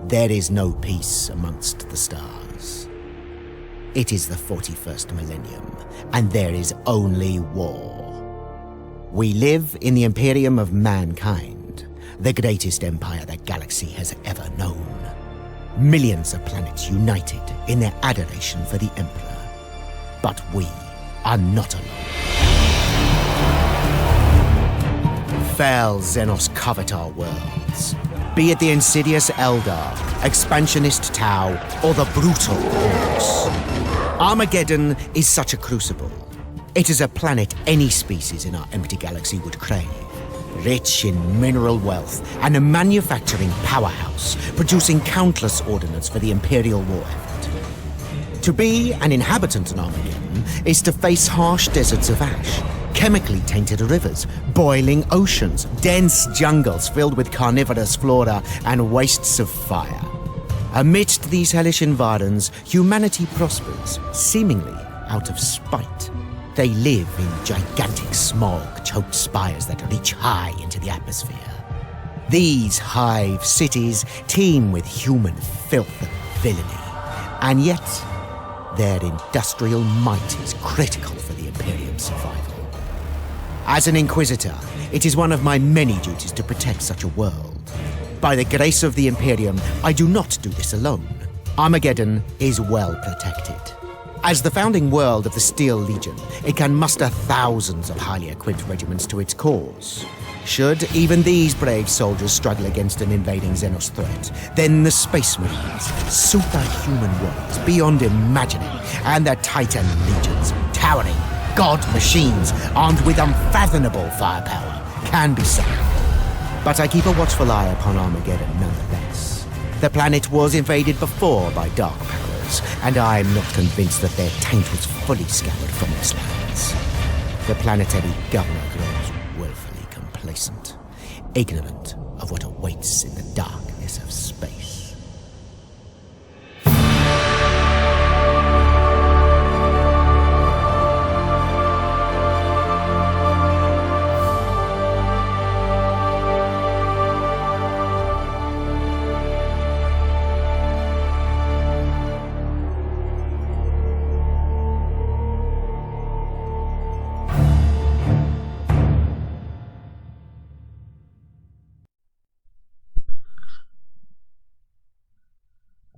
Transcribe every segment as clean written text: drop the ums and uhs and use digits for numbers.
There is no peace amongst the stars. It is the 41st millennium, and there is only war. We live in the Imperium of mankind, the greatest empire the galaxy has ever known. Millions of planets united in their adoration for the Emperor. But we are not alone. Fell Xenos covet our worlds. Be it the insidious Eldar, expansionist Tau, or the brutal Horus. Armageddon is such a crucible. It is a planet any species in our empty galaxy would crave. Rich in mineral wealth and a manufacturing powerhouse, producing countless ordnance for the Imperial war effort. To be an inhabitant on Armageddon is to face harsh deserts of ash, chemically tainted rivers, boiling oceans, dense jungles filled with carnivorous flora, and wastes of fire. Amidst these hellish environs, humanity prospers, seemingly out of spite. They live in gigantic smog-choked spires that reach high into the atmosphere. These hive cities teem with human filth and villainy, and yet their industrial might is critical for the Imperium's survival. As an Inquisitor, it is one of my many duties to protect such a world. By the grace of the Imperium, I do not do this alone. Armageddon is well protected. As the founding world of the Steel Legion, it can muster thousands of highly equipped regiments to its cause. Should even these brave soldiers struggle against an invading Xenos threat, then the Space Marines, superhuman warriors beyond imagining, and the Titan legions, towering god machines armed with unfathomable firepower, can be summoned. But I keep a watchful eye upon Armageddon nonetheless. The planet was invaded before by dark powers, and I'm not convinced that their taint was fully scoured from its lands. The planetary governor grows woefully complacent, ignorant of what awaits in the darkness of space.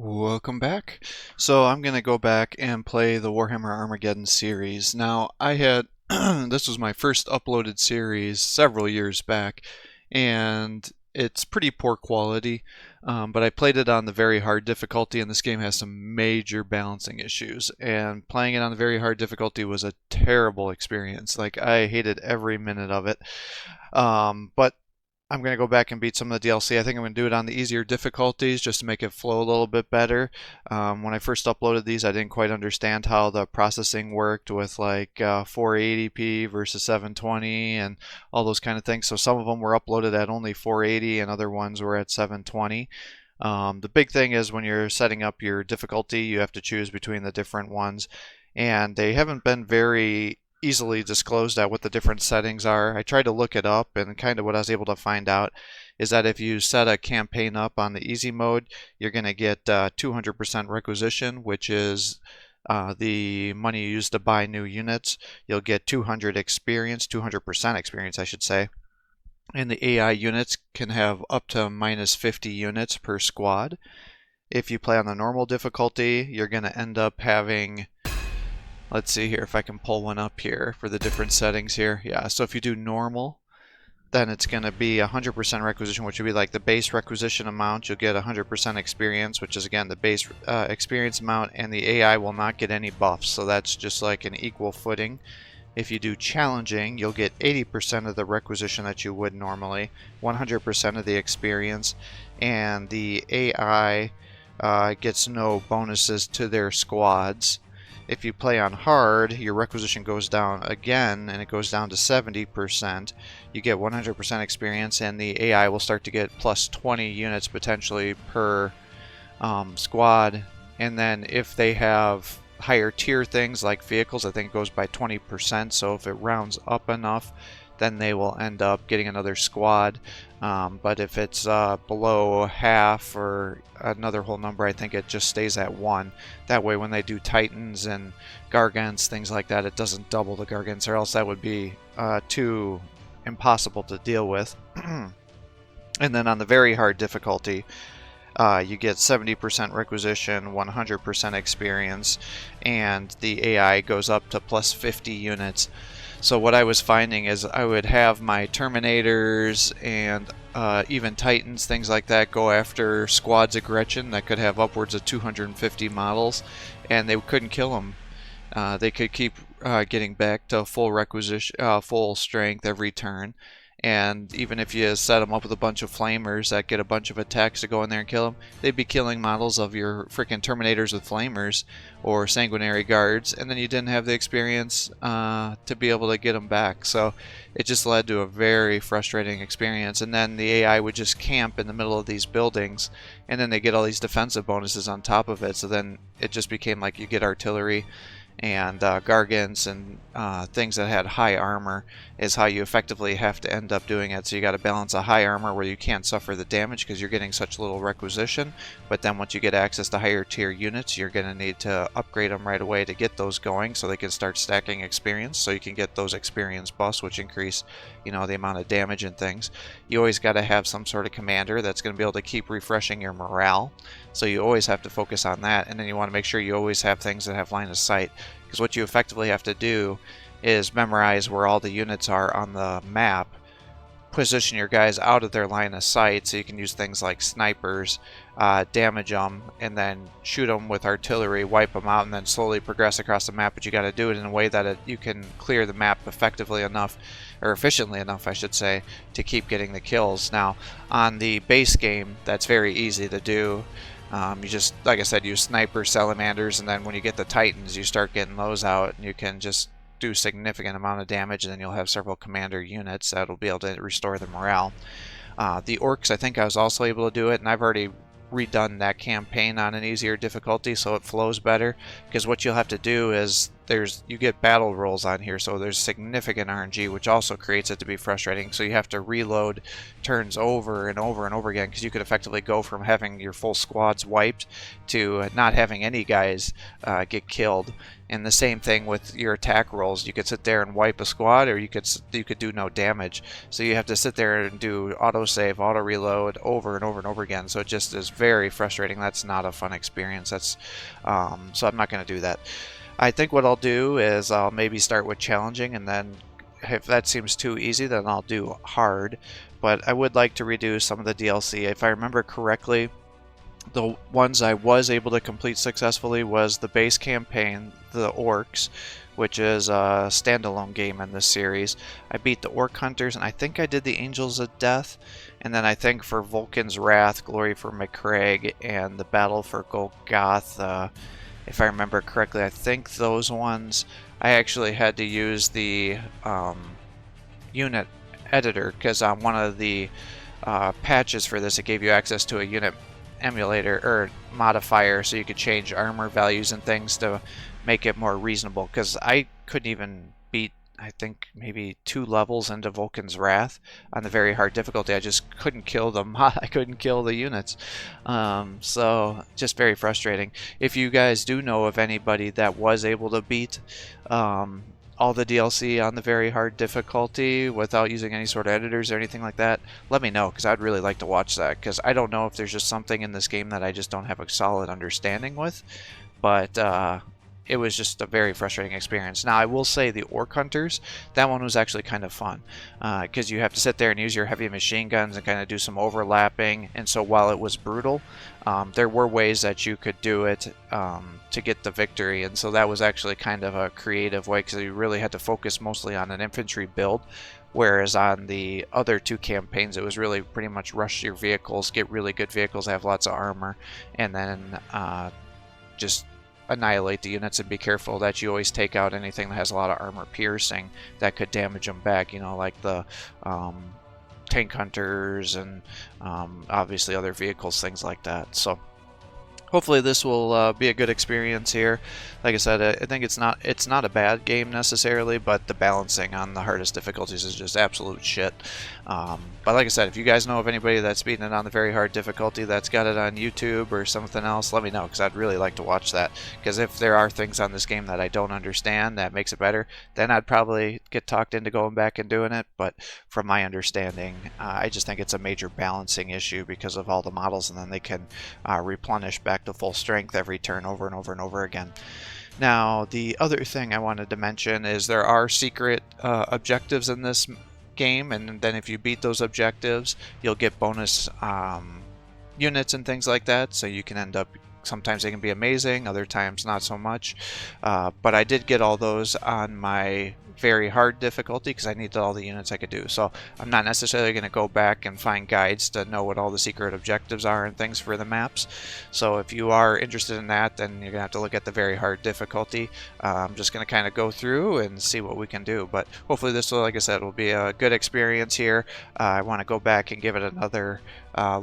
Welcome back. So I'm going to go back and play the Warhammer Armageddon series. Now I had, this was my first uploaded series several years back, and it's pretty poor quality, but I played it on the very hard difficulty, and this game has some major balancing issues, and playing it on the very hard difficulty was a terrible experience. Like, I hated every minute of it, but I'm going to go back and beat some of the DLC. I think I'm going to do it on the easier difficulties just to make it flow a little bit better. When I first uploaded these, I didn't quite understand how the processing worked with like 480p versus 720 and all those kind of things. So some of them were uploaded at only 480 and other ones were at 720. The big thing is when you're setting up your difficulty, you have to choose between the different ones, and they haven't been very easily disclosed at what the different settings are. I tried to look it up, and kind of what I was able to find out is that if you set a campaign up on the easy mode, you're going to get 200% requisition, which is the money you use to buy new units. You'll get 200% experience, I should say. And the AI units can have up to minus 50 units per squad. If you play on the normal difficulty, you're going to end up having, let's see here if I can pull one up here for the different settings here. Yeah, so if you do normal, then it's going to be 100% requisition, which would be like the base requisition amount. You'll get 100% experience, which is again the base experience amount, and the AI will not get any buffs, so that's just like an equal footing. If you do challenging, you'll get 80% of the requisition that you would normally, 100% of the experience, and the AI gets no bonuses to their squads. If you play on hard, your requisition goes down again, and it goes down to 70%. You get 100% experience, and the AI will start to get plus 20 units potentially per squad. And then if they have higher tier things like vehicles, I think it goes by 20%. So if it rounds up enough, then they will end up getting another squad. But if it's below half or another whole number, I think it just stays at 1. That way when they do Titans and Gargants, things like that, it doesn't double the Gargants, or else that would be too impossible to deal with. And then on the very hard difficulty, you get 70% requisition, 100% experience, and the AI goes up to plus 50 units. So what I was finding is I would have my Terminators and even Titans, things like that, go after squads of Gretchen that could have upwards of 250 models, and they couldn't kill them. They could keep getting back to full requisition, full strength every turn. And even if you set them up with a bunch of flamers that get a bunch of attacks to go in there and kill them, they'd be killing models of your freaking Terminators with flamers or sanguinary guards, and then you didn't have the experience to be able to get them back. So it just led to a very frustrating experience. And then the AI would just camp in the middle of these buildings, and then they get all these defensive bonuses on top of it. So then it just became like you get artillery and Gargants and things that had high armor is how you effectively have to end up doing it. So you got to balance a high armor where you can't suffer the damage because you're getting such little requisition, but then once you get access to higher tier units, you're going to need to upgrade them right away to get those going so they can start stacking experience, so you can get those experience buffs, which increase, you know, the amount of damage and things. You always got to have some sort of commander that's going to be able to keep refreshing your morale, so you always have to focus on that. And then you want to make sure you always have things that have line of sight, because what you effectively have to do is memorize where all the units are on the map, position your guys out of their line of sight so you can use things like snipers, damage them, and then shoot them with artillery, wipe them out, and then slowly progress across the map. But you got to do it in a way that you can clear the map effectively enough, or efficiently enough I should say, to keep getting the kills. Now on the base game, that's very easy to do. You just, like I said, use sniper salamanders, and then when you get the Titans, you start getting those out, and you can just do significant amount of damage, and then you'll have several commander units that'll be able to restore the morale. The orcs, I think I was also able to do it, and I've already redone that campaign on an easier difficulty so it flows better, because what you'll have to do is you get battle rolls on here, so there's significant RNG, which also creates it to be frustrating. So you have to reload turns over and over and over again, because you could effectively go from having your full squads wiped to not having any guys get killed. And the same thing with your attack rolls. You could sit there and wipe a squad, or you could do no damage. So you have to sit there and do autosave, auto reload over and over and over again. So it just is very frustrating. That's not a fun experience. That's so I'm not going to do that. I think what I'll do is I'll maybe start with challenging, and then if that seems too easy, then I'll do hard. But I would like to reduce some of the DLC. If I remember correctly, the ones I was able to complete successfully was the base campaign, the Orcs, which is a standalone game in this series. I beat the Orc Hunters, and I think I did the Angels of Death. And then I think for Vulkan's Wrath, Glory for McCraig, and the Battle for Golgoth, if I remember correctly, I think those ones I actually had to use the unit editor, because on one of the patches for this, it gave you access to a unit emulator or modifier, so you could change armor values and things to make it more reasonable, because I couldn't even beat, I think, maybe 2 levels into Vulkan's Wrath on the very hard difficulty. I just couldn't kill them. I couldn't kill the units. So just very frustrating. If you guys do know of anybody that was able to beat all the DLC on the very hard difficulty without using any sort of editors or anything like that, let me know, because I'd really like to watch that, because I don't know if there's just something in this game that I just don't have a solid understanding with, but it was just a very frustrating experience. Now I will say the Orc Hunters, that one was actually kind of fun, because you have to sit there and use your heavy machine guns and kind of do some overlapping, and so while it was brutal, there were ways that you could do it to get the victory, and so that was actually kind of a creative way, because you really had to focus mostly on an infantry build, whereas on the other 2 campaigns it was really pretty much rush your vehicles, get really good vehicles, have lots of armor, and then just annihilate the units, and be careful that you always take out anything that has a lot of armor piercing that could damage them back, you know, like the tank hunters and obviously other vehicles, things like that. So hopefully this will be a good experience here. Like I said, I think it's not a bad game necessarily, but the balancing on the hardest difficulties is just absolute shit. But like I said, if you guys know of anybody that's beating it on the very hard difficulty, that's got it on YouTube or something else, let me know, because I'd really like to watch that. Because if there are things on this game that I don't understand that makes it better, then I'd probably get talked into going back and doing it. But from my understanding, I just think it's a major balancing issue because of all the models, and then they can replenish back to full strength every turn over and over and over again. Now, the other thing I wanted to mention is there are secret objectives in this game, and then if you beat those objectives, you'll get bonus units and things like that, so you can end up, sometimes they can be amazing, other times not so much, but I did get all those on my very hard difficulty because I needed all the units I could do. So I'm not necessarily going to go back and find guides to know what all the secret objectives are and things for the maps. So if you are interested in that, then you're going to have to look at the very hard difficulty. I'm just going to kind of go through and see what we can do. But hopefully this will, like I said, will be a good experience here. I want to go back and give it another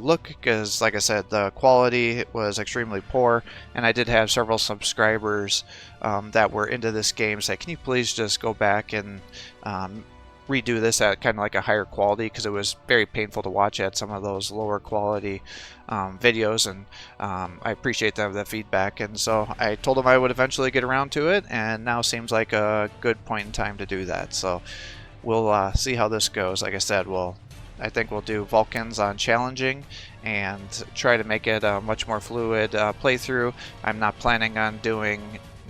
look because, like I said, the quality was extremely poor, and I did have several subscribers that were into this game say, can you please just go back and redo this at kind of like a higher quality, because it was very painful to watch at some of those lower quality videos, and I appreciate the feedback, and so I told them I would eventually get around to it, and now seems like a good point in time to do that. So we'll see how this goes. Like I said, I think we'll do Vulkans on challenging and try to make it a much more fluid playthrough. I'm not planning on doing,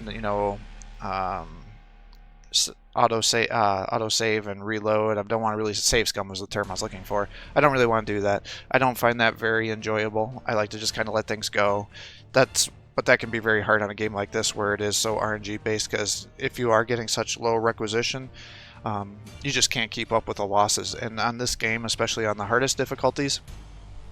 you know, auto-save and reload. I don't want to really save scum was the term I was looking for. I don't really want to do that. I don't find that very enjoyable. I like to just kind of let things go. But that can be very hard on a game like this where it is so RNG based, because if you are getting such low requisition, you just can't keep up with the losses. And on this game, especially on the hardest difficulties,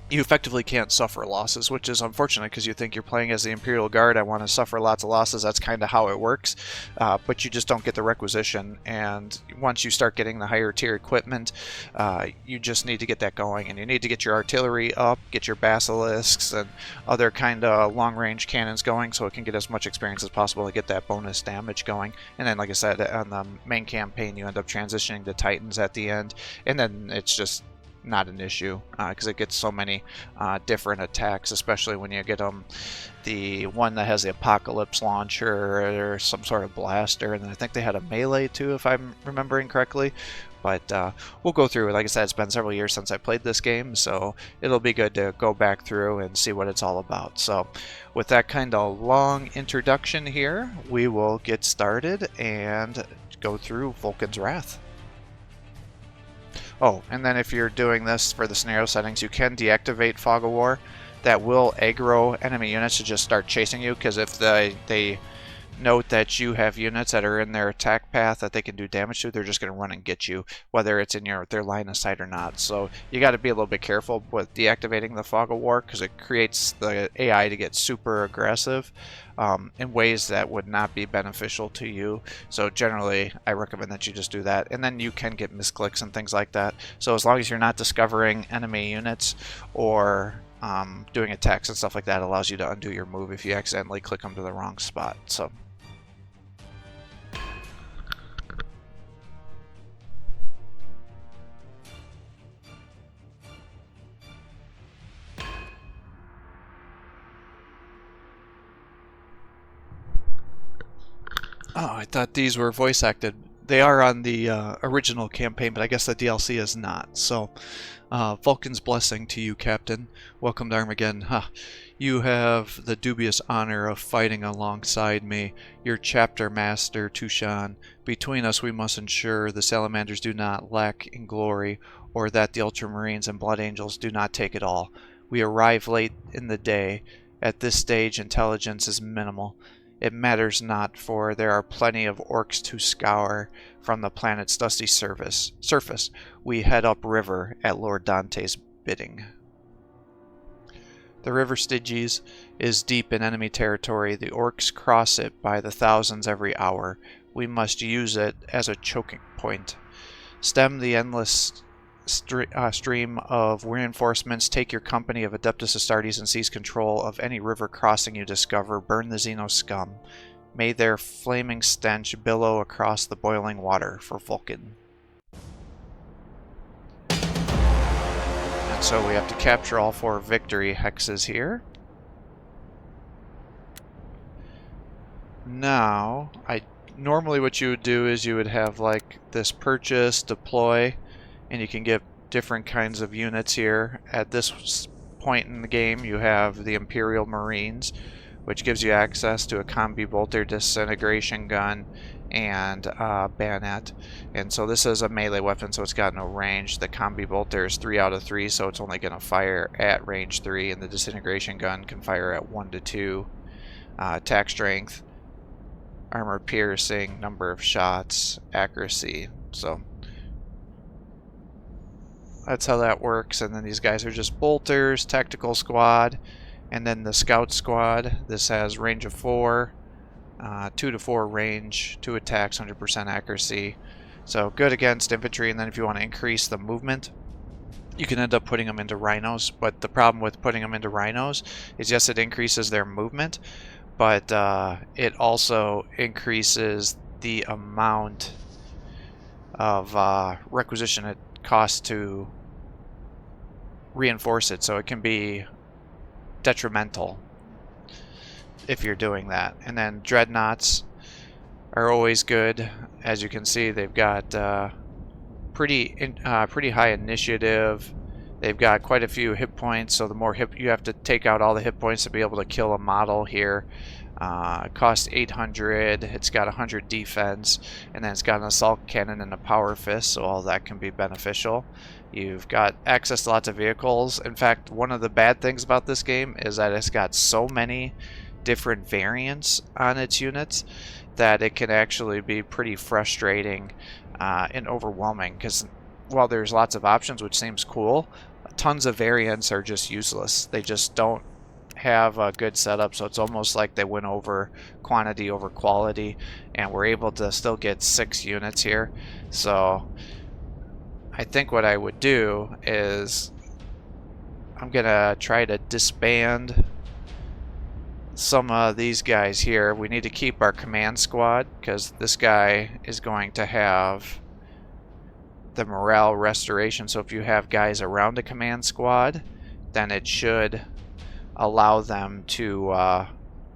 you effectively can't suffer losses, which is unfortunate because you think you're playing as the Imperial Guard. I want to suffer lots of losses. That's kind of how it works. But you just don't get the requisition. And once you start getting the higher tier equipment, you just need to get that going. And you need to get your artillery up, get your basilisks and other kind of long-range cannons going so it can get as much experience as possible to get that bonus damage going. And then, like I said, on the main campaign, you end up transitioning to Titans at the end. And then it's just not an issue because it gets so many different attacks, especially when you get the one that has the apocalypse launcher or some sort of blaster, and then I think they had a melee too, if I'm remembering correctly. But we'll go through it. Like I said, it's been several years since I played this game, so it'll be good to go back through and see what it's all about. So with that kind of long introduction here, we will get started and go through Vulkan's Wrath. Oh, and then if you're doing this for the scenario settings, you can deactivate Fog of War. That will aggro enemy units to just start chasing you, because if they note that you have units that are in their attack path that they can do damage to, they're just going to run and get you, whether it's in their line of sight or not. So you got to be a little bit careful with deactivating the Fog of War, because it creates the AI to get super aggressive in ways that would not be beneficial to you. So generally, I recommend that you just do that, and then you can get misclicks and things like that. So as long as you're not discovering enemy units or doing attacks and stuff like that, allows you to undo your move if you accidentally click them to the wrong spot. So oh, I thought these were voice acted. They are on the original campaign, but I guess the DLC is not. So, Vulkan's blessing to you, Captain. Welcome to Armageddon. Huh. You have the dubious honor of fighting alongside me, your chapter master, Tushan. Between us we must ensure the Salamanders do not lack in glory, or that the Ultramarines and Blood Angels do not take it all. We arrive late in the day. At this stage, intelligence is minimal. It matters not, for there are plenty of orcs to scour from the planet's dusty surface. We head upriver at Lord Dante's bidding. The river Stygies is deep in enemy territory. The orcs cross it by the thousands every hour. We must use it as a choking point. Stem the endless stream of reinforcements. Take your company of Adeptus Astartes and seize control of any river crossing you discover. Burn the Xeno scum. May their flaming stench billow across the boiling water for Vulkan. And so we have to capture all 4 victory hexes here. Now, normally what you would do is you would have like this purchase, deploy, and you can get different kinds of units here. At this point in the game, you have the Imperial Marines, which gives you access to a combi bolter, disintegration gun, and bayonet. And so this is a melee weapon, so it's got no range. The combi bolter is 3 out of 3, so it's only going to fire at range 3, and the disintegration gun can fire at 1 to 2. Attack strength, armor piercing, number of shots, accuracy. So that's how that works. And then these guys are just bolters, tactical squad, and then the scout squad. This has range of 4, 2 to 4 range, 2 attacks, 100% accuracy. So good against infantry. And then if you want to increase the movement, you can end up putting them into rhinos. But the problem with putting them into rhinos is, yes, it increases their movement, but it also increases the amount of requisition it costs to reinforce it, so it can be detrimental if you're doing that. And then dreadnoughts are always good. As you can see, they've got pretty high initiative. They've got quite a few hit points, so the more you have to take out all the hit points to be able to kill a model here. It costs 800, it's got 100 defense, and then it's got an assault cannon and a power fist, so all that can be beneficial. You've got access to lots of vehicles. In fact, one of the bad things about this game is that it's got so many different variants on its units that it can actually be pretty frustrating and overwhelming, because while there's lots of options, which seems cool, tons of variants are just useless. They just don't have a good setup, so it's almost like they went over quantity over quality, and we're able to still get 6 units here. So I think what I would do is I'm gonna try to disband some of these guys here. We need to keep our command squad, because this guy is going to have the morale restoration. So if you have guys around a command squad, then it should allow them to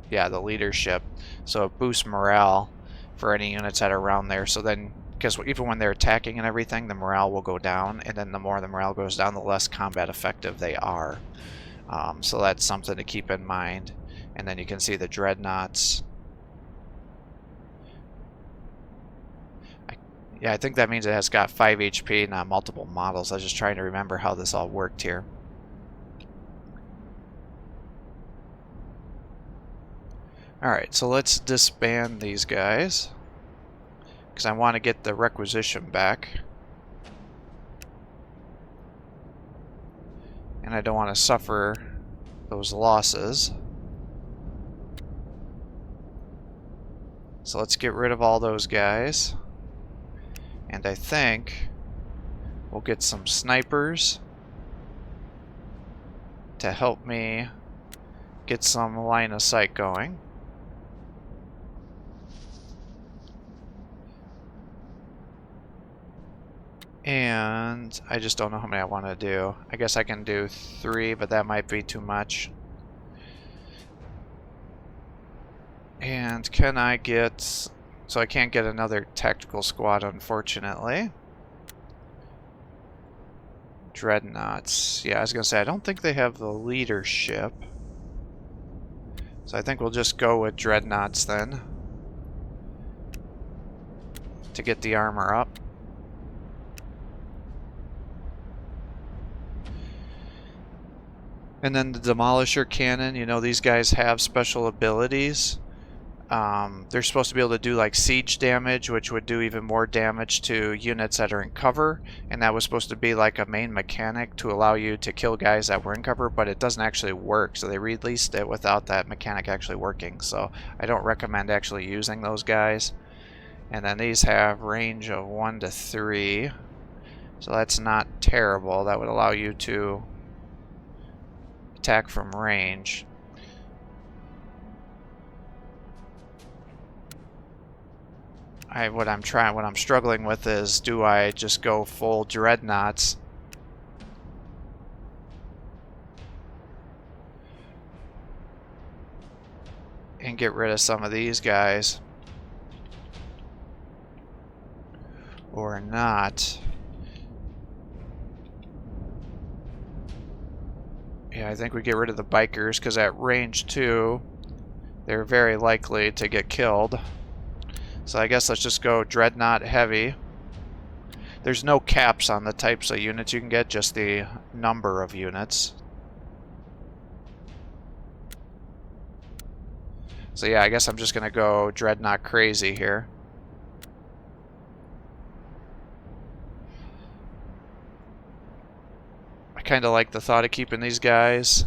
the leadership, so it boosts morale for any units that are around there. So then, because even when they're attacking and everything, the morale will go down, and then the more the morale goes down, the less combat effective they are. So that's something to keep in mind. And then you can see the dreadnoughts. Yeah, I think that means it has got 5 HP, not multiple models. I was just trying to remember how this all worked here. Alright, so let's disband these guys, because I want to get the requisition back. And I don't want to suffer those losses. So let's get rid of all those guys. And I think we'll get some snipers to help me get some line of sight going. And I just don't know how many I want to do. I guess I can do 3, but that might be too much. And can I get... So I can't get another tactical squad, unfortunately. Dreadnoughts. Yeah, I was going to say, I don't think they have the leadership. So I think we'll just go with dreadnoughts then, to get the armor up. And then the Demolisher Cannon, you know, these guys have special abilities. They're supposed to be able to do like siege damage, which would do even more damage to units that are in cover. And that was supposed to be like a main mechanic to allow you to kill guys that were in cover, but it doesn't actually work. So they released it without that mechanic actually working. So I don't recommend actually using those guys. And then these have range of 1 to 3. So that's not terrible. That would allow you to attack from range. What I'm struggling with is, do I just go full dreadnoughts and get rid of some of these guys, or not? Yeah, I think we get rid of the bikers, because at range 2, they're very likely to get killed. So I guess let's just go Dreadnought Heavy. There's no caps on the types of units you can get, just the number of units. So yeah, I guess I'm just going to go Dreadnought Crazy here. I kind of like the thought of keeping these guys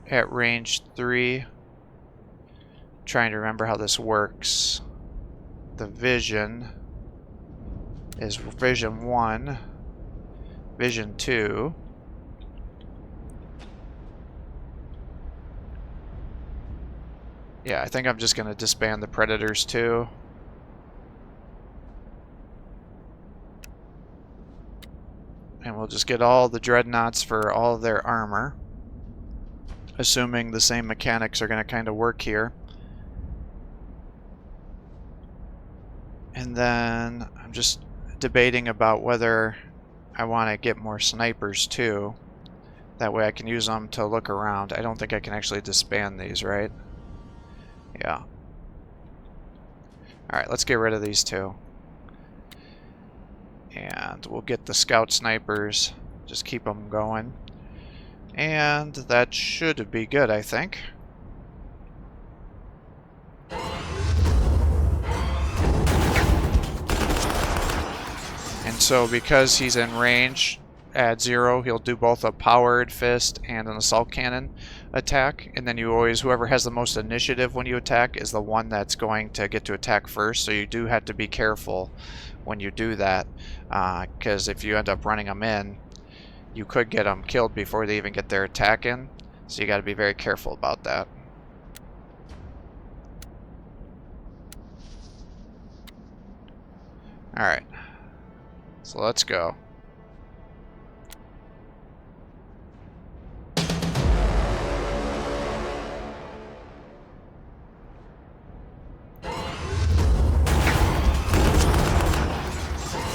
at range 3. Trying to remember how this works. The vision is vision 1, vision 2. Yeah, I think I'm just going to disband the predators too. And we'll just get all the dreadnoughts for all of their armor, assuming the same mechanics are going to kind of work here. And then I'm just debating about whether I want to get more snipers too. That way I can use them to look around. I don't think I can actually disband these, right? Yeah. Alright, let's get rid of these two. And we'll get the scout snipers. Just keep them going. And that should be good, I think. And so because he's in range at 0, he'll do both a powered fist and an assault cannon attack. And then you always, whoever has the most initiative when you attack is the one that's going to get to attack first. So you do have to be careful when you do that, because if you end up running them in, you could get them killed before they even get their attack in. So you got to be very careful about that. Alright, so let's go.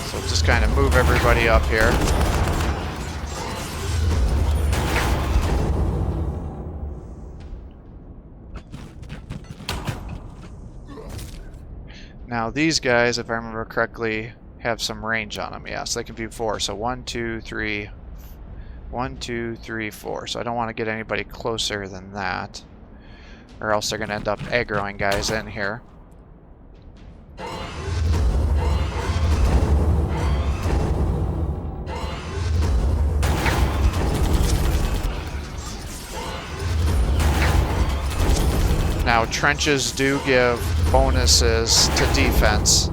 So just kind of move everybody up here. Now these guys, if I remember correctly, have some range on them. Yeah, so they can view 4. So 1, 2, 3, 1, 2, 3, 4. So I don't want to get anybody closer than that, or else they're going to end up aggroing guys in here. Now, trenches do give bonuses to defense,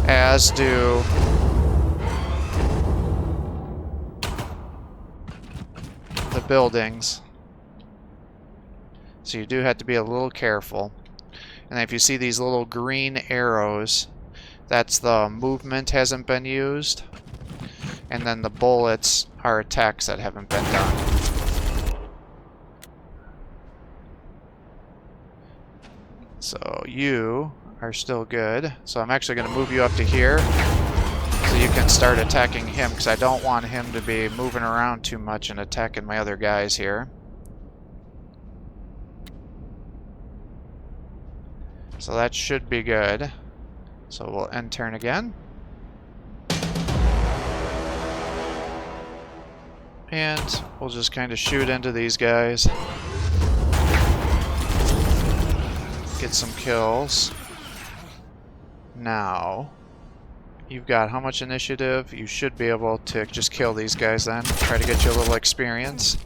as do the buildings. So you do have to be a little careful. And if you see these little green arrows, that's the movement hasn't been used. And then the bullets are attacks that haven't been done. So you are still good. So I'm actually going to move you up to here so you can start attacking him, because I don't want him to be moving around too much and attacking my other guys here. So that should be good. So we'll end turn again. And we'll just kind of shoot into these guys. Get some kills. Now, you've got how much initiative? You should be able to just kill these guys then. Try to get you a little experience.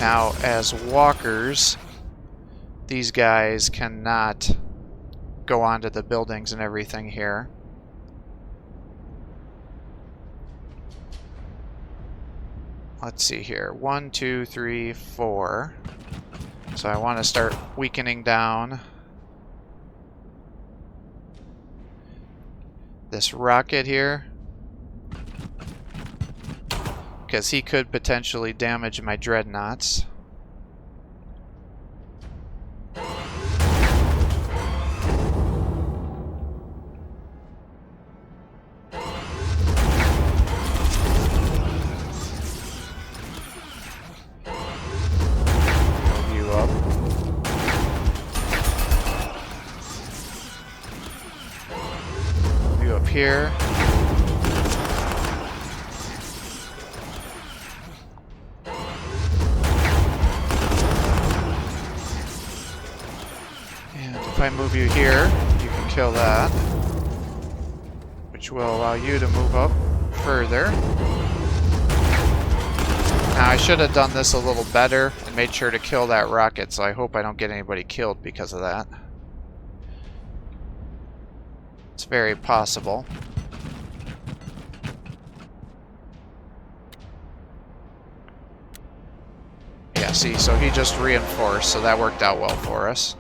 Now, as walkers, these guys cannot go onto the buildings and everything here. Let's see here. 1, 2, 3, 4. So I want to start weakening down this rocket here, because he could potentially damage my dreadnoughts. Here. And if I move you here, you can kill that, which will allow you to move up further. Now I should have done this a little better and made sure to kill that rocket, so I hope I don't get anybody killed because of that. It's very possible. Yeah, see, so he just reinforced, so that worked out well for us.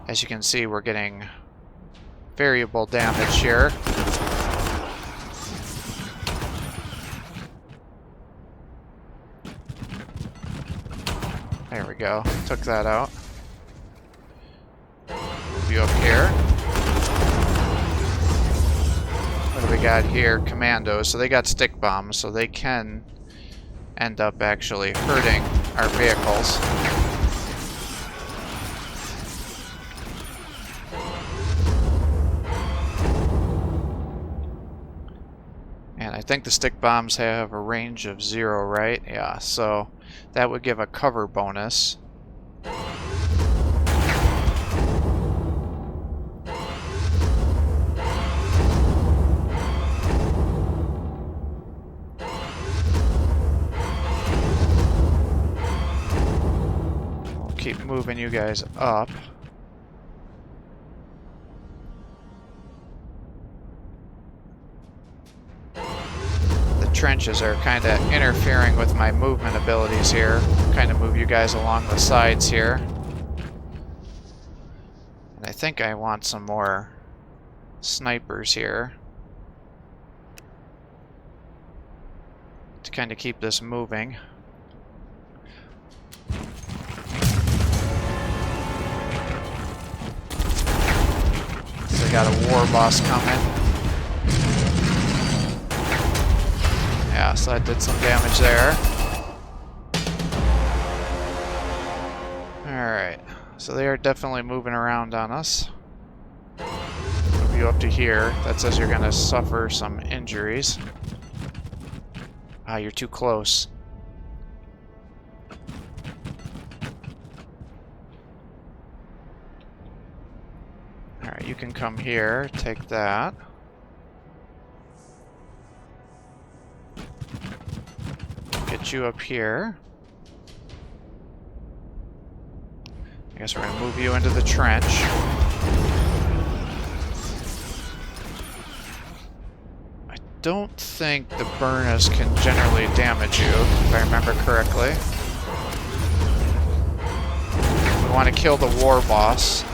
As you can see, we're getting variable damage here. There we go. Took that out. Move you up here. What do we got here? Commandos. So they got stick bombs, so they can end up actually hurting our vehicles. And I think the stick bombs have a range of 0, right? Yeah, so that would give a cover bonus. Keep moving you guys up. The trenches are kind of interfering with my movement abilities here. Kind of move you guys along the sides here. And I think I want some more snipers here to kind of keep this moving. Got a war boss coming. Yeah, so I did some damage there. Alright, so they are definitely moving around on us. Move you up to here. That says you're going to suffer some injuries. Ah, you're too close. Alright, you can come here, take that. Get you up here. I guess we're going to move you into the trench. I don't think the burners can generally damage you, if I remember correctly. We want to kill the war boss.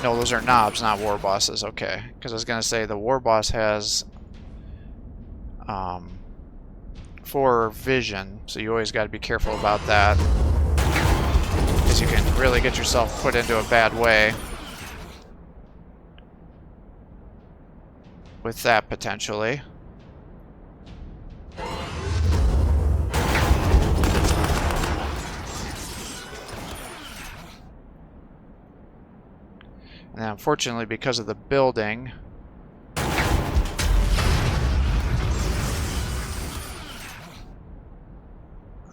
No, those are knobs, not war bosses. Okay, because I was going to say the war boss has 4 vision, so you always got to be careful about that, because you can really get yourself put into a bad way with that potentially. And unfortunately, because of the building,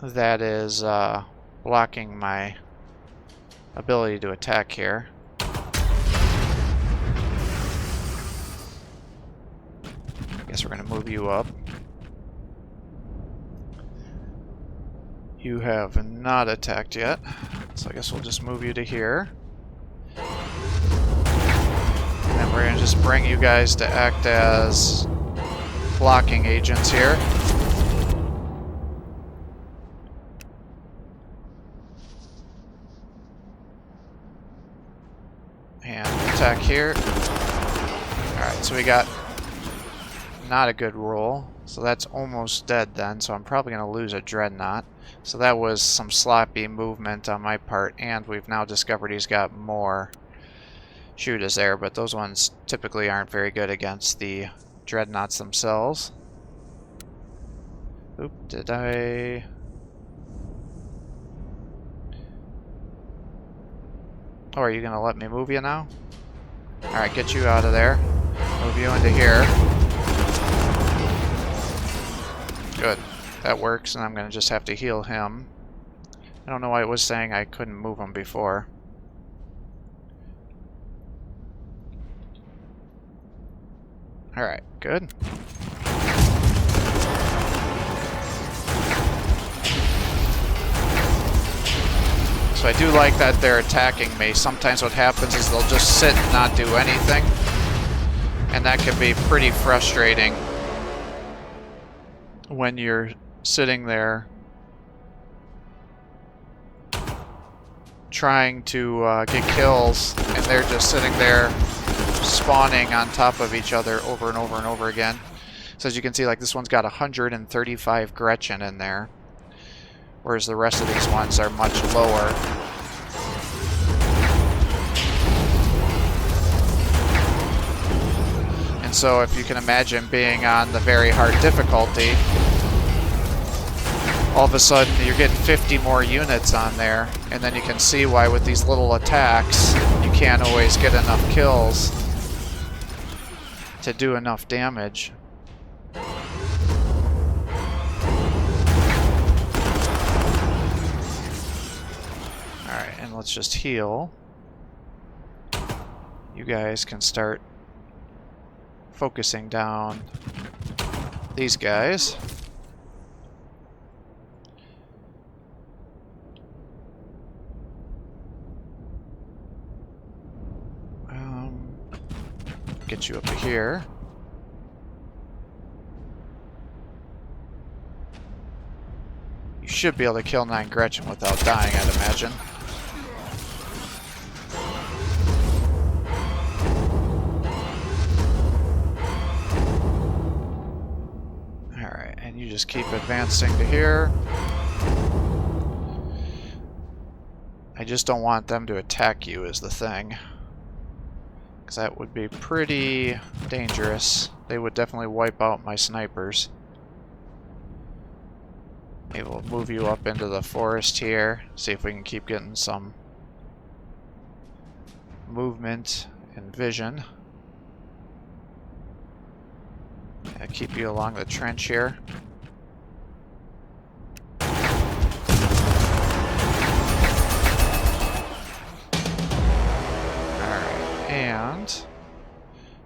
that is blocking my ability to attack here. Guess we're going to move you up. You have not attacked yet. So I guess we'll just move you to here. And we're going to just bring you guys to act as blocking agents here. And attack here. Alright, so we got not a good roll. So that's almost dead then, so I'm probably going to lose a dreadnought. So that was some sloppy movement on my part, and we've now discovered he's got more shooters there, but those ones typically aren't very good against the dreadnoughts themselves. Oop, did I... Oh, are you going to let me move you now? Alright, get you out of there. Move you into here. Good. That works, and I'm going to just have to heal him. I don't know why it was saying I couldn't move him before. Alright, good. So I do like that they're attacking me. Sometimes what happens is they'll just sit and not do anything. And that can be pretty frustrating when you're sitting there trying to get kills and they're just sitting there spawning on top of each other over and over and over again. So as you can see, like this one's got 135 Gretchen in there, whereas the rest of these ones are much lower. And so if you can imagine being on the very hard difficulty, all of a sudden you're getting 50 more units on there, and then you can see why with these little attacks you can't always get enough kills to do enough damage. Alright, and let's just heal. You guys can start focusing down these guys. Get you up to here. You should be able to kill 9 Gretchen without dying, I'd imagine. Alright, and you just keep advancing to here. I just don't want them to attack you is the thing. Because that would be pretty dangerous. They would definitely wipe out my snipers. Maybe we'll move you up into the forest here. See if we can keep getting some movement and vision. Yeah, keep you along the trench here. And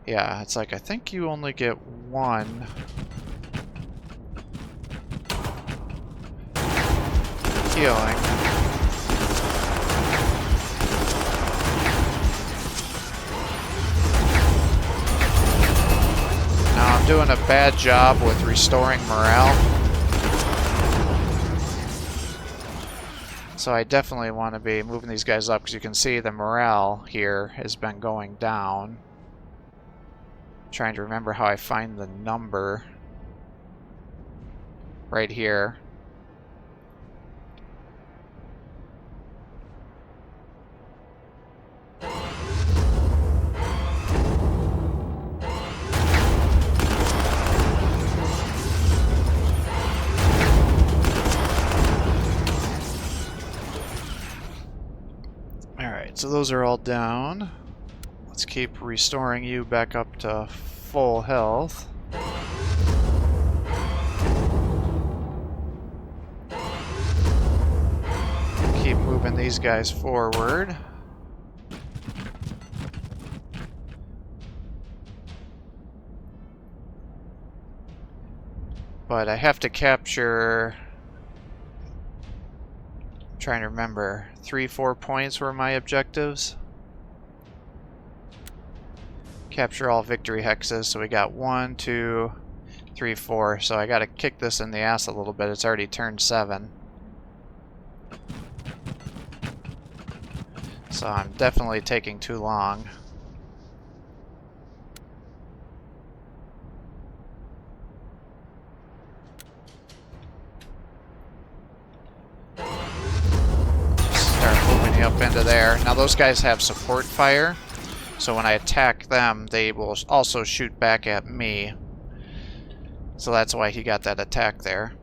yeah, it's like I think you only get 1 healing. Now I'm doing a bad job with restoring morale. So I definitely want to be moving these guys up because you can see the morale here has been going down. I'm trying to remember how I find the number right here. So those are all down. Let's keep restoring you back up to full health. Keep moving these guys forward. But I have to capture... I'm trying to remember. 3-4 points were my objectives. Capture all victory hexes. So we got 1, 2, 3, 4. So I got to kick this in the ass a little bit. It's already turned 7. So I'm definitely taking too long. Up into there. Now those guys have support fire, so when I attack them, they will also shoot back at me. So that's why he got that attack there.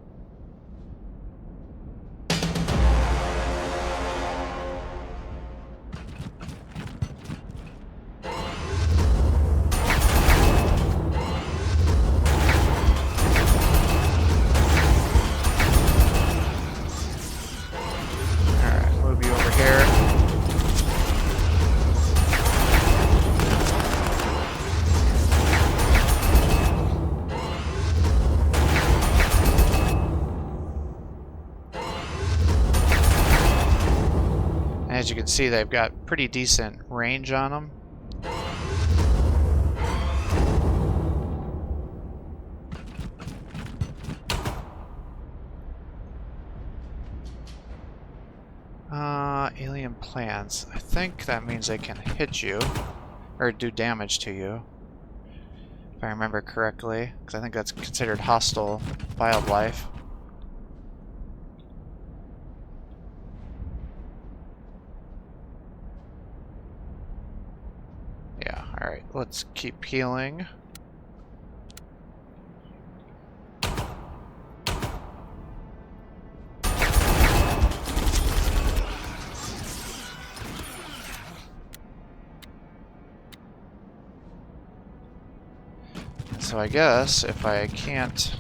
As you can see, they've got pretty decent range on them. Alien plants. I think that means they can hit you, or do damage to you, if I remember correctly, because I think that's considered hostile wildlife. Yeah, alright, let's keep healing. So I guess if I can't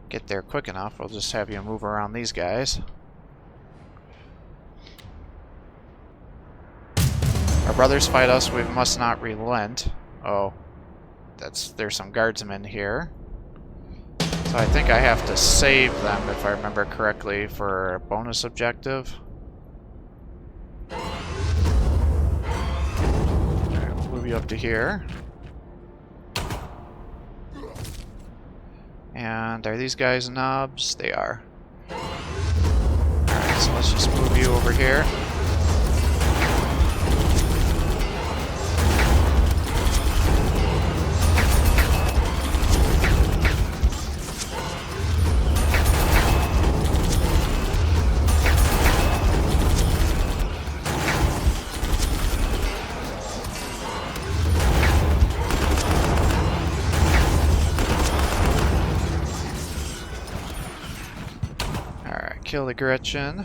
get there quick enough, we'll just have you move around these guys. Our brothers fight us, we must not relent. Oh, there's some guardsmen here. So I think I have to save them, if I remember correctly, for a bonus objective. Alright, we'll move you up to here. And are these guys knobs? They are. Alright, so let's just move you over here. Kill the Gretchen.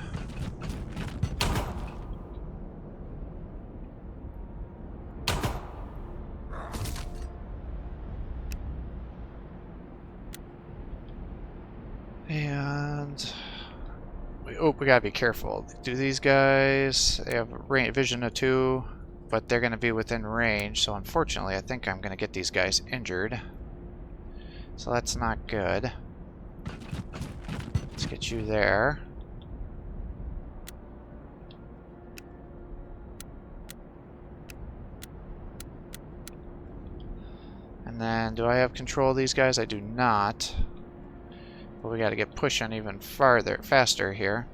And we gotta be careful. Do these guys, they have vision of 2, but they're gonna be within range, so unfortunately I think I'm gonna get these guys injured. So that's not good. Let's get you there. And then, do I have control of these guys? I do not. But we gotta get pushing even faster here.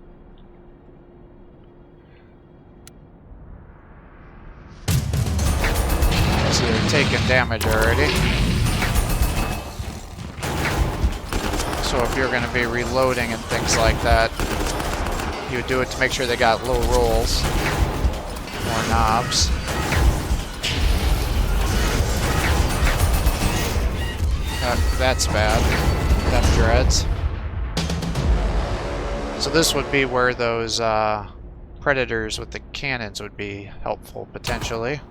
So they're taking damage already. So if you're going to be reloading and things like that, you would do it to make sure they got low rolls. More knobs. That's bad. Them dreads. So this would be where those predators with the cannons would be helpful, potentially.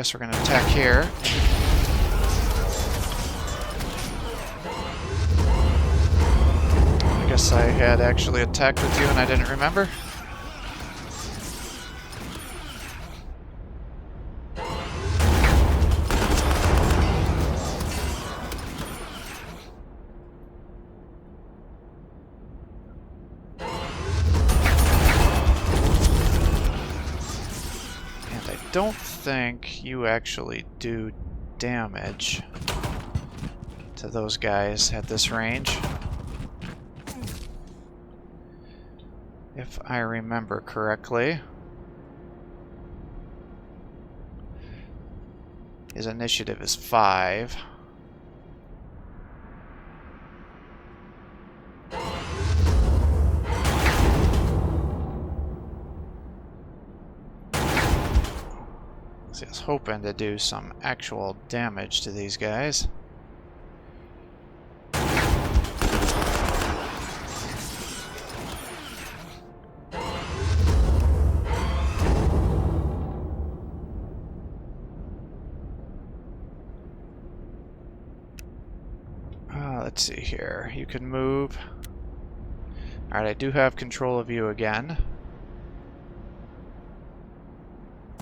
guess we're going to attack here. I guess I had actually attacked with you and I didn't remember. I don't think you actually do damage to those guys at this range, if I remember correctly. His initiative is 5. I was hoping to do some actual damage to these guys. Let's see here. You can move. Alright, I do have control of you again.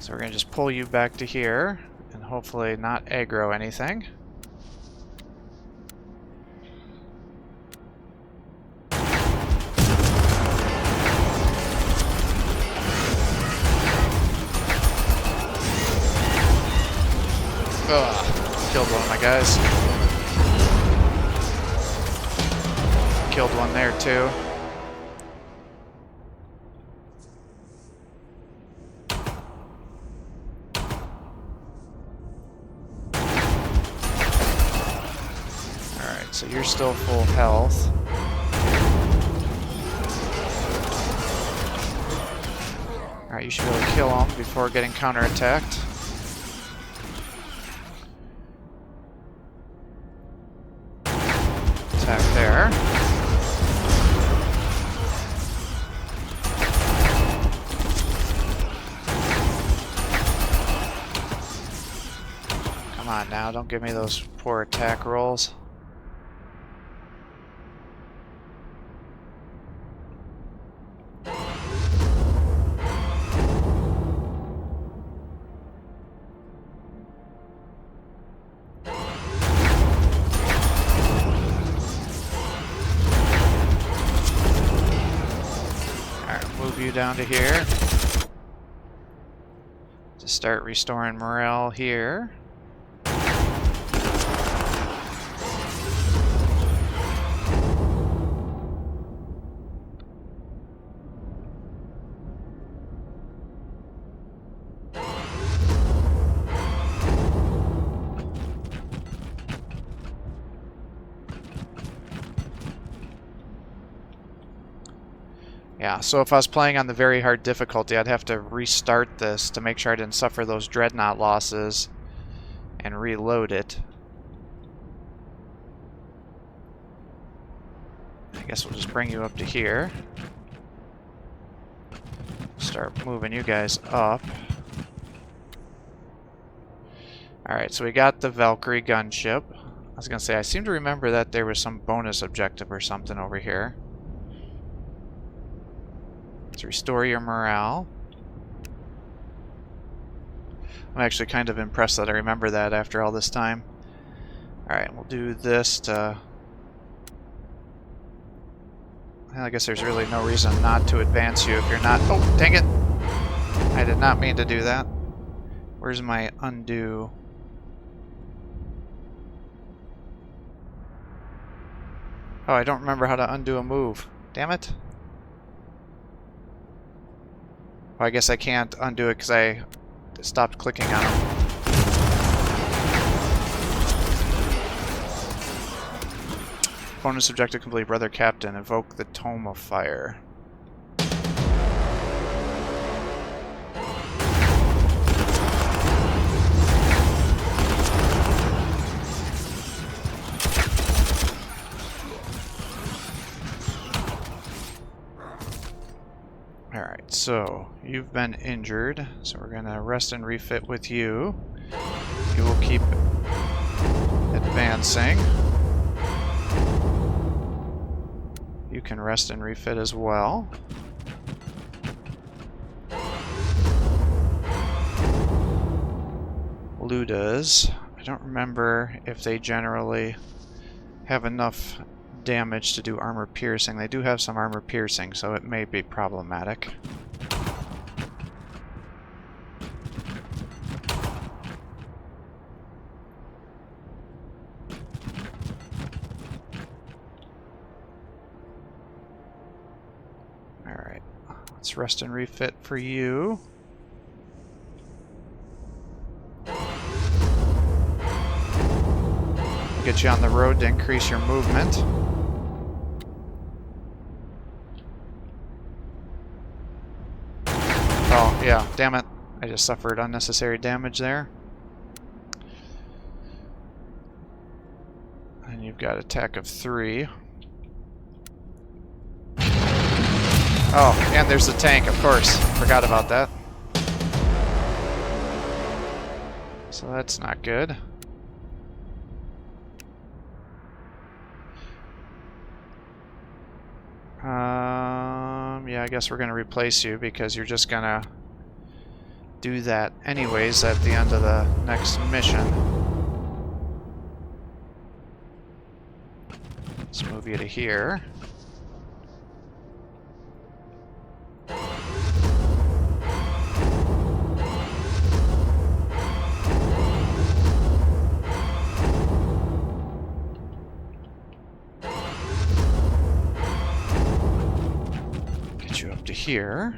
So we're going to just pull you back to here, and hopefully not aggro anything. Ugh, killed one of my guys. Killed one there too. So you're still full health. Alright, you should be able to kill him before getting counterattacked. Attack there. Come on now, don't give me those poor attack rolls. Down to here to start restoring morale here. Yeah, so if I was playing on the very hard difficulty, I'd have to restart this to make sure I didn't suffer those dreadnought losses and reload it. I guess we'll just bring you up to here. Start moving you guys up. Alright, so we got the Valkyrie gunship. I was going to say, I seem to remember that there was some bonus objective or something over here. To restore your morale. I'm actually kind of impressed that I remember that after all this time. Alright, we'll do this to... Well, I guess there's really no reason not to advance you if you're not... Oh, dang it! I did not mean to do that. Where's my undo? Oh, I don't remember how to undo a move. Damn it. Well, I guess I can't undo it because I stopped clicking on them. Bonus objective complete. Brother Captain, evoke the Tome of Fire. Alright, so you've been injured, so we're going to rest and refit with you. You will keep advancing. You can rest and refit as well. Ludas. I don't remember if they generally have enough damage to do armor piercing. They do have some armor piercing, so it may be problematic. Alright, let's rest and refit for you. Get you on the road to increase your movement. Oh, yeah, damn it. I just suffered unnecessary damage there. And you've got attack of 3. Oh, and there's the tank, of course. Forgot about that. So that's not good. Yeah, I guess we're going to replace you because you're just going to do that anyways at the end of the next mission. Let's move you to here. Get you up to here.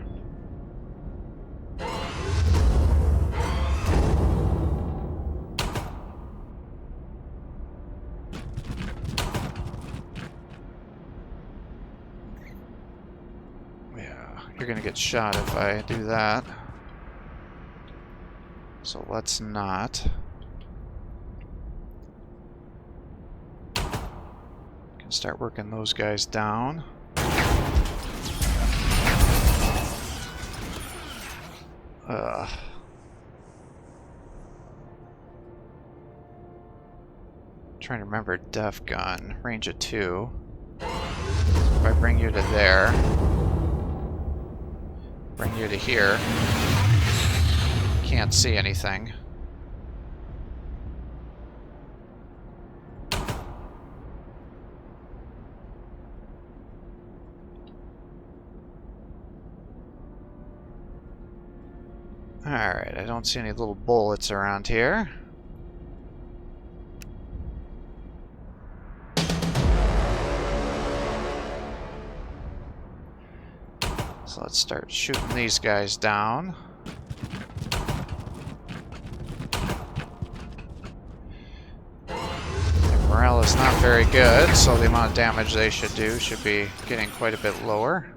You're gonna get shot if I do that. So let's not. Can start working those guys down. Trying to remember def gun. Range of 2. So if I bring you to there. Bring you to here. Can't see anything. Alright, I don't see any little bullets around here. So let's start shooting these guys down. Their morale is not very good, so the amount of damage they should do should be getting quite a bit lower.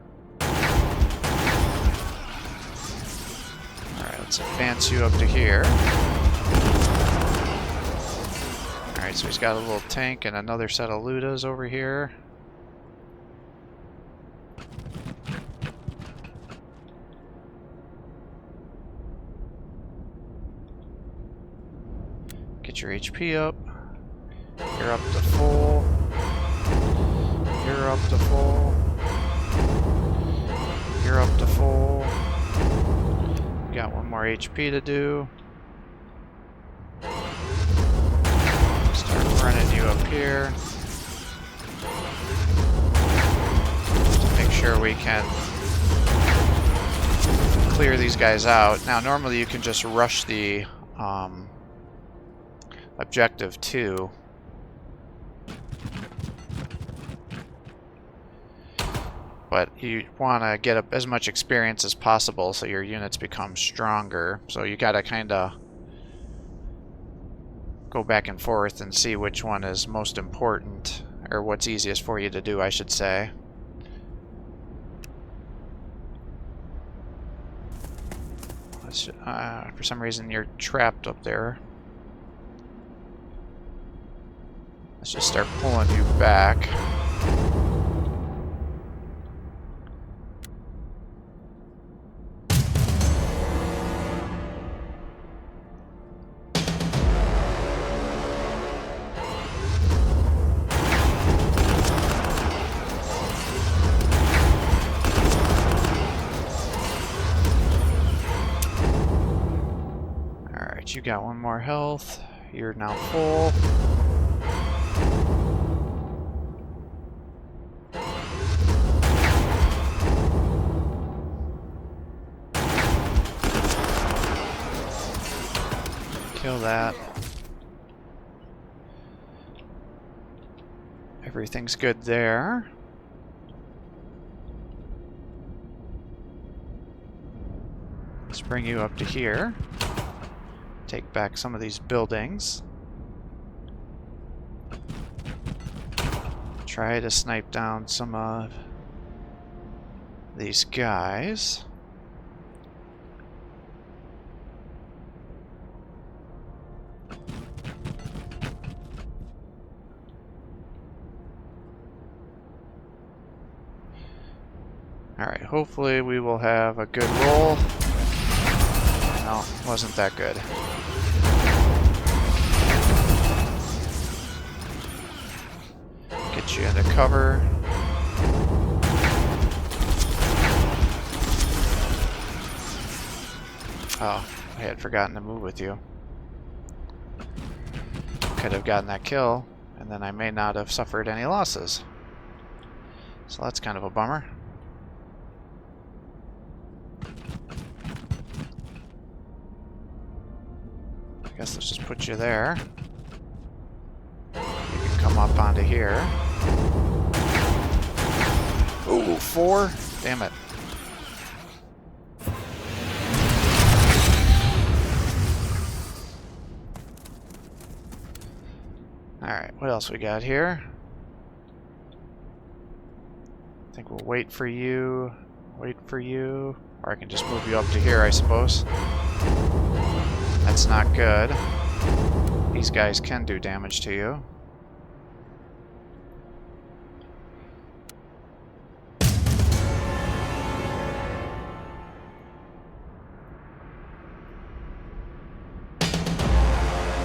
Alright, let's advance you up to here. Alright, so he's got a little tank and another set of Ludas over here. Get your HP up. You're up to full. You're up to full. You're up to full. Got one more HP to do. Start running you up here. To make sure we can clear these guys out. Now, normally you can just rush the objective 2. But you want to get as much experience as possible so your units become stronger. So you got to kind of go back and forth and see which one is most important, or what's easiest for you to do, I should say. For some reason you're trapped up there. Let's just start pulling you back. You got one more health. You're now full. Kill that. Everything's good there. Let's bring you up to here. Take back some of these buildings. Try to snipe down some of these guys. Alright, hopefully we will have a good roll. No, wasn't that good. Get you into cover. Oh, I had forgotten to move with you. Could have gotten that kill, and then I may not have suffered any losses. So that's kind of a bummer. I guess let's just put you there. You can come up onto here. Ooh, 4? Damn it. Alright, what else we got here? I think we'll wait for you. Wait for you. Or I can just move you up to here, I suppose. That's not good. These guys can do damage to you.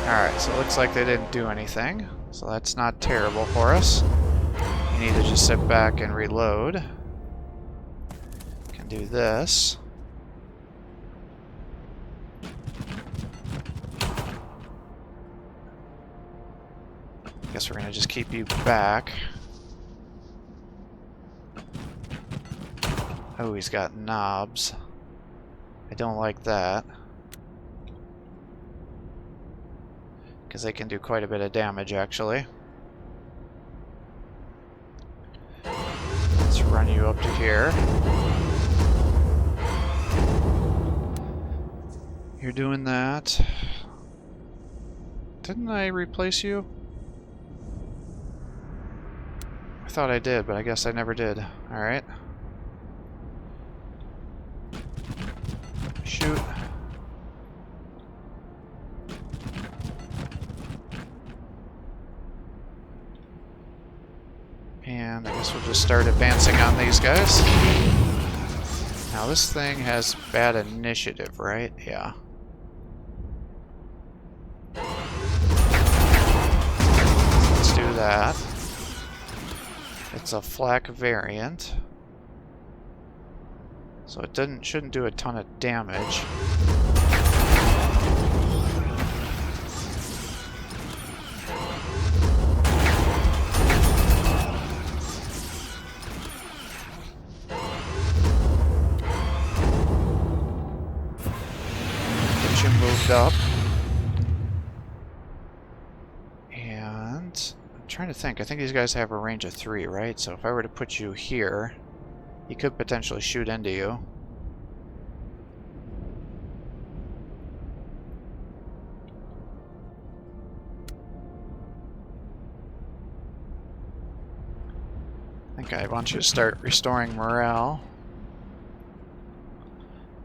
Alright, so it looks like they didn't do anything. So that's not terrible for us. You need to just sit back and reload. Can do this. Guess we're gonna just keep you back. Oh, he's got knobs. I don't like that. Because they can do quite a bit of damage, actually. Let's run you up to here. You're doing that. Didn't I replace you? I thought I did, but I guess I never did. Alright. Shoot. And I guess we'll just start advancing on these guys. Now this thing has bad initiative, right? Yeah. Let's do that. It's a flak variant. So it shouldn't do a ton of damage. Get you moved up. And I'm trying to think. I think these guys have a range of 3, right? So if I were to put you here, he could potentially shoot into you. I think I want you to start restoring morale.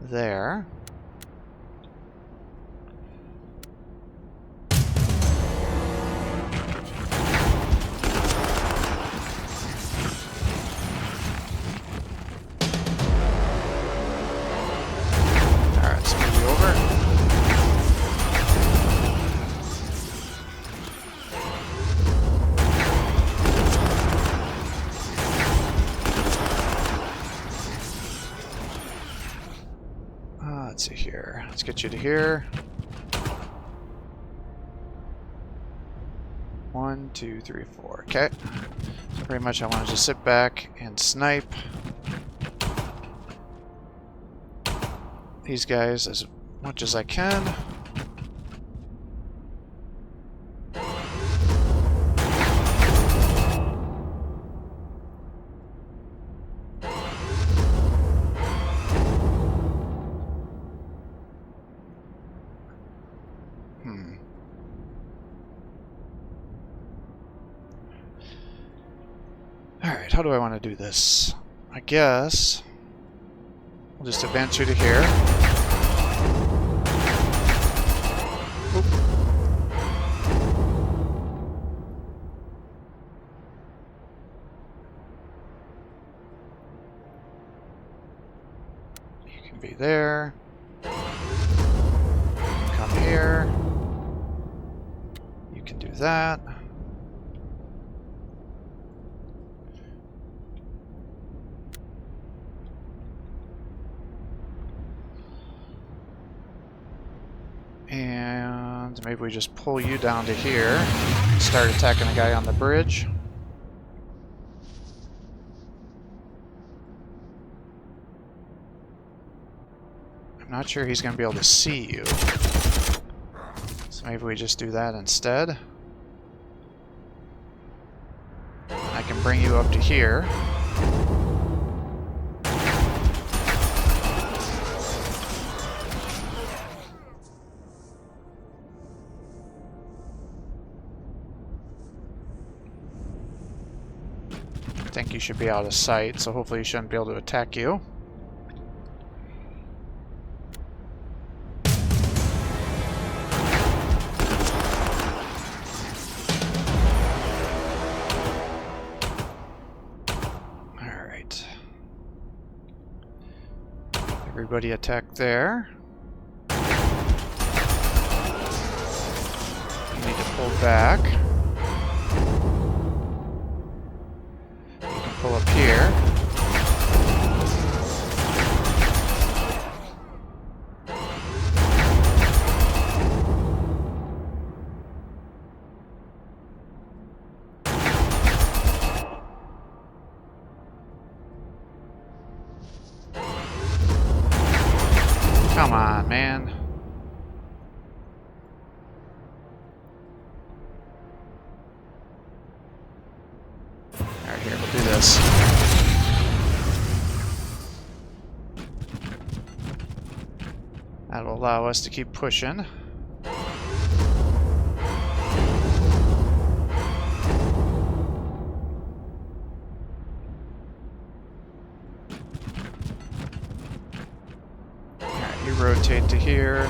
There. Let's see here. Let's get you to here. 1, 2, 3, 4. Okay. So pretty much I want to just sit back and snipe these guys as much as I can. Alright, how do I want to do this? I guess we'll just advance you to here. Oop. You can be there. You can come here. You can do that. And maybe we just pull you down to here and start attacking the guy on the bridge. I'm not sure he's going to be able to see you. So maybe we just do that instead. And I can bring you up to here. I think you should be out of sight, so hopefully you shouldn't be able to attack you. Alright. Everybody attack there. You need to pull back. Pull up here. Come on, man. Alright, here, we'll do this. That'll allow us to keep pushing. Alright, you rotate to here.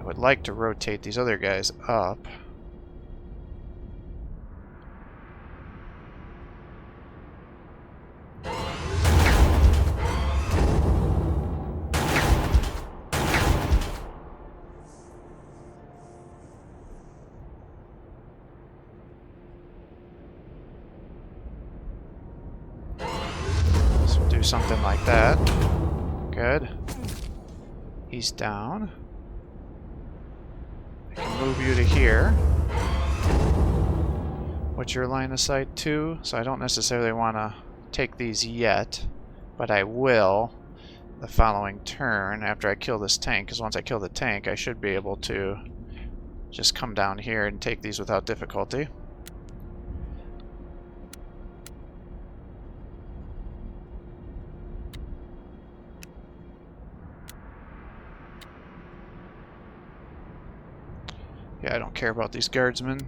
I would like to rotate these other guys up. Do something like that. Good. He's down. I can move you to here. What's your line of sight to? So I don't necessarily want to take these yet, but I will the following turn after I kill this tank, because once I kill the tank I should be able to just come down here and take these without difficulty. Yeah, I don't care about these guardsmen.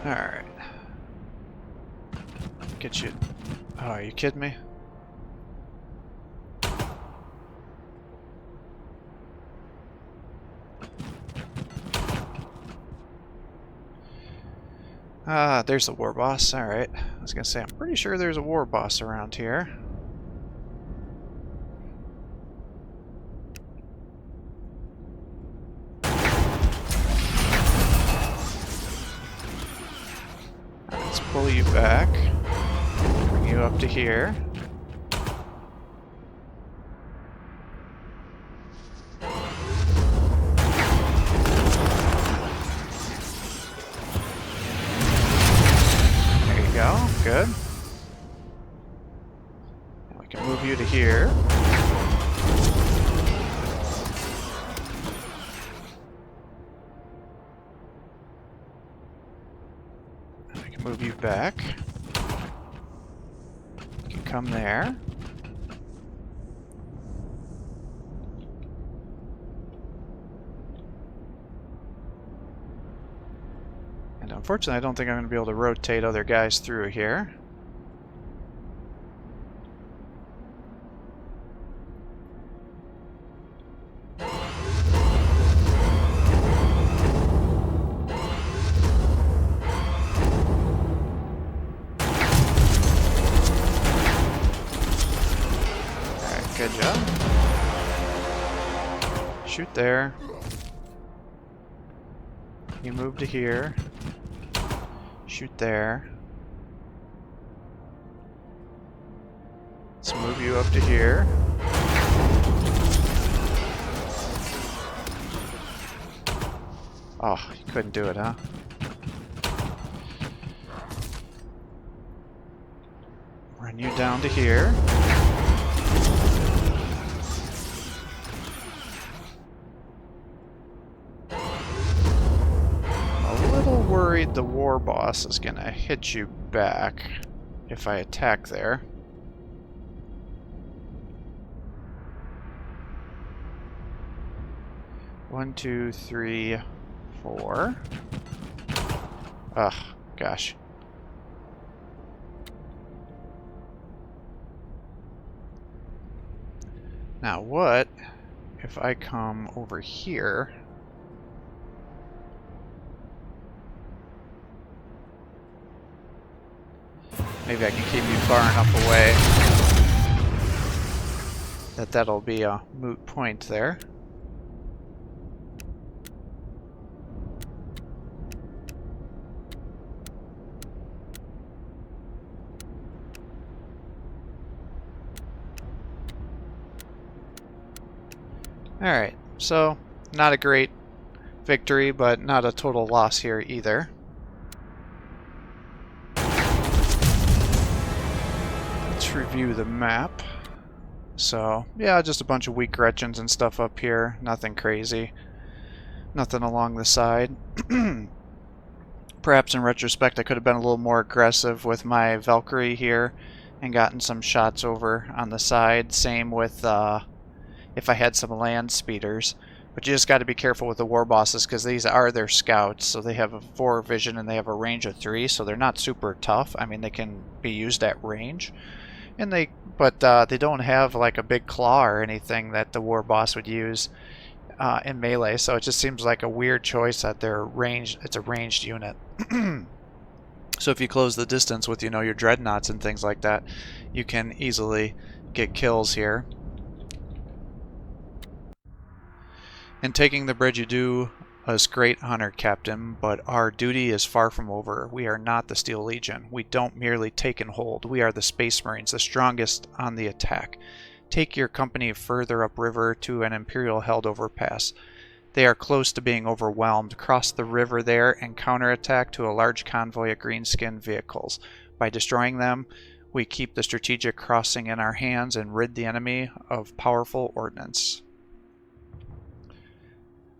Alright. Get you... Oh, are you kidding me? Ah, there's the war boss. Alright. I was gonna say, I'm pretty sure there's a war boss around here. Let's pull you back. Bring you up to here. here. I can move you back. You can come there. And unfortunately, I don't think I'm going to be able to rotate other guys through here. Good job. Shoot there. You move to here. Shoot there. Let's move you up to here. Oh, you couldn't do it, huh? Run you down to here. Worried the war boss is gonna hit you back if I attack there. One, two, three, four. Ugh, gosh. Now what if I come over here? Maybe I can keep you far enough away that that'll be a moot point there. Alright, so not a great victory, but not a total loss here either. Let's review the map. So, yeah, just a bunch of weak Gretchens and stuff up here. Nothing crazy. Nothing along the side. Perhaps in retrospect I could have been a little more aggressive with my Valkyrie here and gotten some shots over on the side. Same with if I had some land speeders. But you just got to be careful with the war bosses because these are their scouts. So they have a 4 vision and they have a range of 3. So they're not super tough. I mean, they can be used at range. But they don't have like a big claw or anything that the war boss would use in melee, so it just seems like a weird choice that they're ranged. It's a ranged unit. So if you close the distance with your dreadnoughts and things like that, you can easily get kills here. In taking the bridge, you do us great honor, Captain, but our duty is far from over. We are not the Steel Legion. We don't merely take and hold. We are the Space Marines, the strongest on the attack. Take your company further upriver to an Imperial-held overpass. They are close to being overwhelmed. Cross the river there and counterattack to a large convoy of green-skinned vehicles. By destroying them, we keep the strategic crossing in our hands and rid the enemy of powerful ordnance.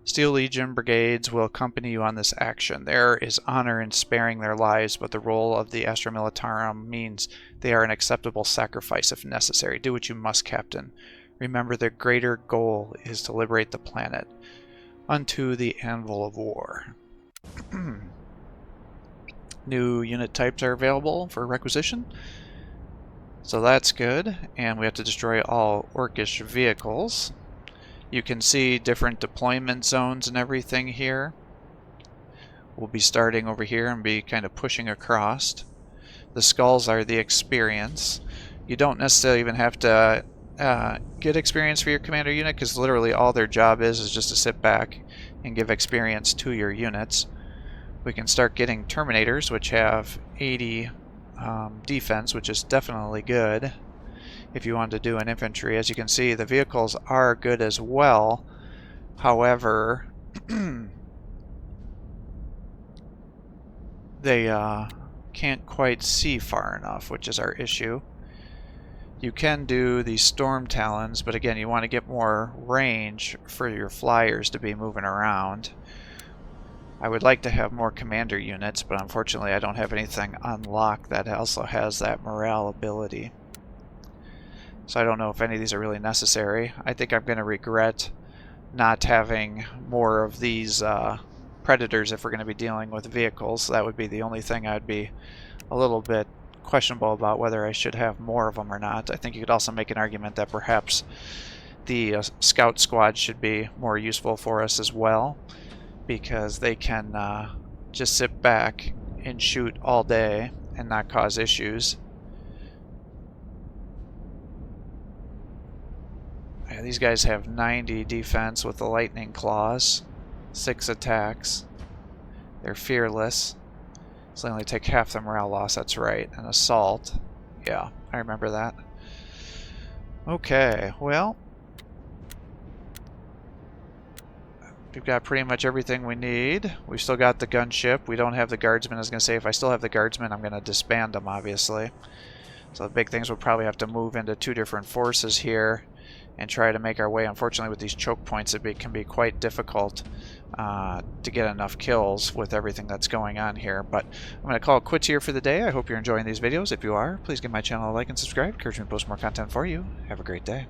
Steel Legion brigades will accompany you on this action. There is honor in sparing their lives, but the role of the Astra Militarum means they are an acceptable sacrifice if necessary. Do what you must, Captain. Remember, their greater goal is to liberate the planet. Unto the Anvil of War. New unit types are available for requisition. So that's good. And we have to destroy all Orcish vehicles. You can see different deployment zones and everything here. We'll be starting over here and be kind of pushing across. The skulls are the experience. You don't necessarily even have to get experience for your commander unit, because literally all their job is just to sit back and give experience to your units. We can start getting Terminators, which have 80 defense, which is definitely good. If you want to do an infantry, as you can see, the vehicles are good as well. However, they can't quite see far enough, which is our issue. You can do the storm talons, but again, you want to get more range for your flyers to be moving around. I would like to have more commander units, but unfortunately I don't have anything unlocked that also has that morale ability. So I don't know if any of these are really necessary. I think I'm going to regret not having more of these predators if we're going to be dealing with vehicles. That would be the only thing I'd be a little bit questionable about, whether I should have more of them or not. I think you could also make an argument that perhaps the scout squad should be more useful for us as well, because they can just sit back and shoot all day and not cause issues. Yeah, these guys have 90 defense with the lightning claws, 6 attacks. They're fearless. So they only take half the morale loss, that's right. An assault. Yeah, I remember that. Okay, well, we've got pretty much everything we need. We've still got the gunship. We don't have the guardsmen. I was going to say, if I still have the guardsmen, I'm going to disband them, obviously. So the big things we'll probably have to move into 2 different forces here and try to make our way. Unfortunately, with these choke points, it can be quite difficult to get enough kills with everything that's going on here. But I'm going to call it quits here for the day. I hope you're enjoying these videos. If you are, please give my channel a like and subscribe. Encourage me to post more content for you. Have a great day.